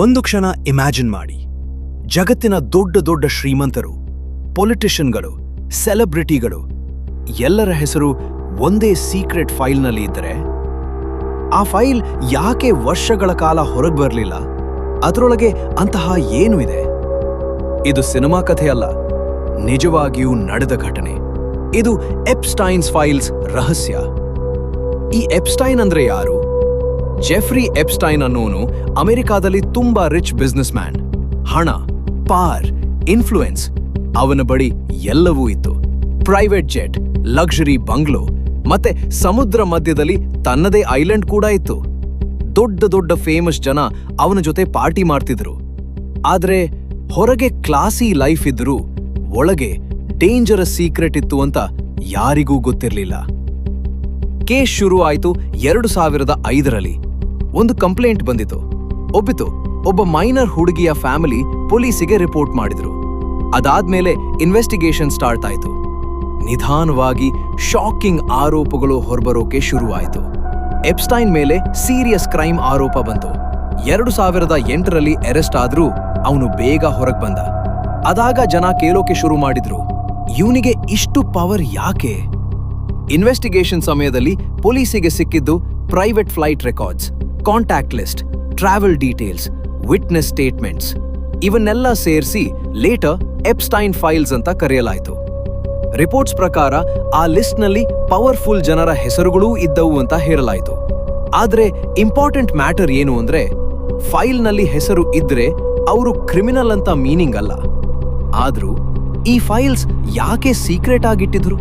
ಒಂದು ಕ್ಷಣ ಇಮ್ಯಾಜಿನ್ ಮಾಡಿ, ಜಗತ್ತಿನ ದೊಡ್ಡ ದೊಡ್ಡ ಶ್ರೀಮಂತರು, ಪೊಲಿಟಿಷಿಯನ್ಗಳು, ಸೆಲೆಬ್ರಿಟಿಗಳು ಎಲ್ಲರ ಹೆಸರು ಒಂದೇ ಸೀಕ್ರೆಟ್ ಫೈಲ್ನಲ್ಲಿ ಇದ್ದರೆ, ಆ ಫೈಲ್ ಯಾಕೆ ವರ್ಷಗಳ ಕಾಲ ಹೊರಗೆ ಬರಲಿಲ್ಲ? ಅದರೊಳಗೆ ಅಂತಹ ಏನು ಇದೆ? ಇದು ಸಿನಿಮಾ ಕಥೆಯಲ್ಲ, ನಿಜವಾಗಿಯೂ ನಡೆದ ಘಟನೆ. ಇದು ಎಪ್ಸ್ಟೈನ್ಸ್ ಫೈಲ್ಸ್ ರಹಸ್ಯ. ಈ ಎಪ್ಸ್ಟೈನ್ ಅಂದ್ರೆ ಯಾರು? ಜೆಫ್ರಿ ಎಪ್ಸ್ಟೈನ್ ಅನ್ನೋನು ಅಮೆರಿಕಾದಲ್ಲಿ ತುಂಬಾ ರಿಚ್ ಬಿಸ್ನೆಸ್ ಮ್ಯಾನ್. ಹಣ, ಪಾರ್, ಇನ್ಫ್ಲೂಯೆನ್ಸ್, ಅವನ ಬಳಿ ಎಲ್ಲವೂ ಇತ್ತು. ಪ್ರೈವೇಟ್ ಜೆಟ್, ಲಕ್ಸುರಿ ಬಂಗ್ಲೋ, ಮತ್ತೆ ಸಮುದ್ರ ಮಧ್ಯದಲ್ಲಿ ತನ್ನದೇ ಐಲ್ಯಾಂಡ್ ಕೂಡ ಇತ್ತು. ದೊಡ್ಡ ದೊಡ್ಡ ಫೇಮಸ್ ಜನ ಅವನ ಜೊತೆ ಪಾರ್ಟಿ ಮಾಡ್ತಿದ್ರು. ಆದ್ರೆ ಹೊರಗೆ ಕ್ಲಾಸಿ ಲೈಫ್ ಇದ್ರೂ ಒಳಗೆ ಡೇಂಜರಸ್ ಸೀಕ್ರೆಟ್ ಇತ್ತು ಅಂತ ಯಾರಿಗೂ ಗೊತ್ತಿರಲಿಲ್ಲ. ಕೇಸ್ ಶುರು ಆಯ್ತು 2005ರಲ್ಲಿ. ಒಂದು ಕಂಪ್ಲೇಂಟ್ ಬಂದಿತು. ಒಬ್ಬ ಮೈನರ್ ಹುಡುಗಿಯ ಫ್ಯಾಮಿಲಿ ಪೊಲೀಸಿಗೆ ರಿಪೋರ್ಟ್ ಮಾಡಿದ್ರು. ಅದಾದ್ಮೇಲೆ ಇನ್ವೆಸ್ಟಿಗೇಷನ್ ಸ್ಟಾರ್ಟ್ ಆಯ್ತು. ನಿಧಾನವಾಗಿ ಶಾಕಿಂಗ್ ಆರೋಪಗಳು ಹೊರಬರೋಕೆ ಶುರುವಾಯಿತು. ಎಪ್ಸ್ಟೈನ್ ಮೇಲೆ ಸೀರಿಯಸ್ ಕ್ರೈಮ್ ಆರೋಪ ಬಂತು. 2008ರಲ್ಲಿ ಅರೆಸ್ಟ್ ಆದ್ರೂ ಅವನು ಬೇಗ ಹೊರಗೆ ಬಂದ. ಅದಾಗ ಜನ ಕೇಳೋಕೆ ಶುರು ಮಾಡಿದ್ರು, ಇವನಿಗೆ ಇಷ್ಟು ಪವರ್ ಯಾಕೆ? ಇನ್ವೆಸ್ಟಿಗೇಷನ್ ಸಮಯದಲ್ಲಿ ಪೊಲೀಸಿಗೆ ಸಿಕ್ಕಿದ್ದು private flight records, contact list, travel details, witness statements ಇವನ್ನೆಲ್ಲ ಸೇರಿಸಿ ಲೇಟರ್ ಎಪ್ಸ್ಟೈನ್ ಫೈಲ್ಸ್ ಅಂತ ಕರೆಯಲಾಯಿತು. ರಿಪೋರ್ಟ್ಸ್ ಪ್ರಕಾರ ಆ ಲಿಸ್ಟ್ನಲ್ಲಿ ಪವರ್ಫುಲ್ ಜನರ ಹೆಸರುಗಳೂ ಇದ್ದವು ಅಂತ ಹೇಳಲಾಯಿತು. ಆದ್ರೆ ಇಂಪಾರ್ಟೆಂಟ್ ಮ್ಯಾಟರ್ ಏನು ಅಂದ್ರೆ, ಫೈಲ್ನಲ್ಲಿ ಹೆಸರು ಇದ್ರೆ ಅವರು ಕ್ರಿಮಿನಲ್ ಅಂತ ಮೀನಿಂಗ್ ಅಲ್ಲ. ಆದ್ರೂ ಈ ಫೈಲ್ಸ್ ಯಾಕೆ ಸೀಕ್ರೆಟ್ ಆಗಿಟ್ಟಿದ್ರು?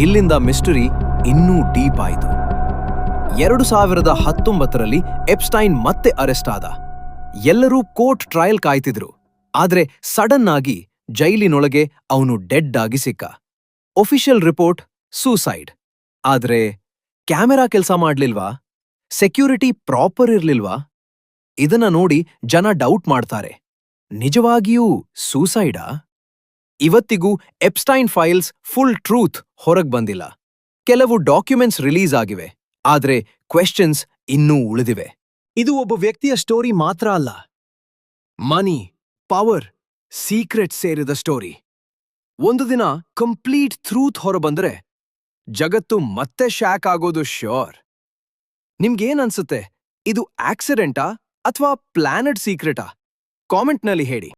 ಇಲ್ಲಿಂದ ಮಿಸ್ಟರಿ ಇನ್ನೂ ಡೀಪ್ ಆಯಿತು. 2019ರಲ್ಲಿ ಎಪ್ಸ್ಟೈನ್ ಮತ್ತೆ ಅರೆಸ್ಟ್ ಆದ. ಎಲ್ಲರೂ ಕೋರ್ಟ್ ಟ್ರಯಲ್ ಕಾಯ್ತಿದ್ರು. ಆದ್ರೆ ಸಡನ್ ಆಗಿ ಜೈಲಿನೊಳಗೆ ಅವನು ಡೆಡ್ ಆಗಿ ಸಿಕ್ಕ. Official report suicide. ಆದ್ರೆ ಕ್ಯಾಮೆರಾ ಕೆಲಸ ಮಾಡ್ಲಿಲ್ವಾ? Security proper ಇರ್ಲಿಲ್ವಾ? ಇದನ್ನ ನೋಡಿ ಜನ ಡೌಟ್ ಮಾಡ್ತಾರೆ, ನಿಜವಾಗಿಯೂ ಸೂಸೈಡಾ? ಇವತ್ತಿಗೂ ಎಪ್ಸ್ಟೈನ್ ಫೈಲ್ಸ್ ಫುಲ್ ಟ್ರೂತ್ ಹೊರಗ್ ಬಂದಿಲ್ಲ. ಕೆಲವು ಡಾಕ್ಯುಮೆಂಟ್ಸ್ ರಿಲೀಸ್ ಆಗಿವೆ, ಆದ್ರೆ ಕ್ವೆಶ್ಚನ್ಸ್ ಇನ್ನೂ ಉಳಿದಿವೆ. ಇದು ಒಬ್ಬ ವ್ಯಕ್ತಿಯ ಸ್ಟೋರಿ ಮಾತ್ರ ಅಲ್ಲ, ಮನಿ, ಪವರ್, ಸೀಕ್ರೆಟ್ ಸೇರಿದ ಸ್ಟೋರಿ. ಒಂದು ದಿನ ಕಂಪ್ಲೀಟ್ ಟ್ರೂತ್ ಹೊರಬಂದ್ರೆ ಜಗತ್ತು ಮತ್ತೆ ಶಾಕ್ ಆಗೋದು ಶ್ಯೂರ್. ನಿಮ್ಗೇನನ್ಸುತ್ತೆ? ಇದು ಆಕ್ಸಿಡೆಂಟಾ ಅಥವಾ ಪ್ಲಾನೆಟ್ ಸೀಕ್ರೆಟಾ? ಕಾಮೆಂಟ್ನಲ್ಲಿ ಹೇಳಿ.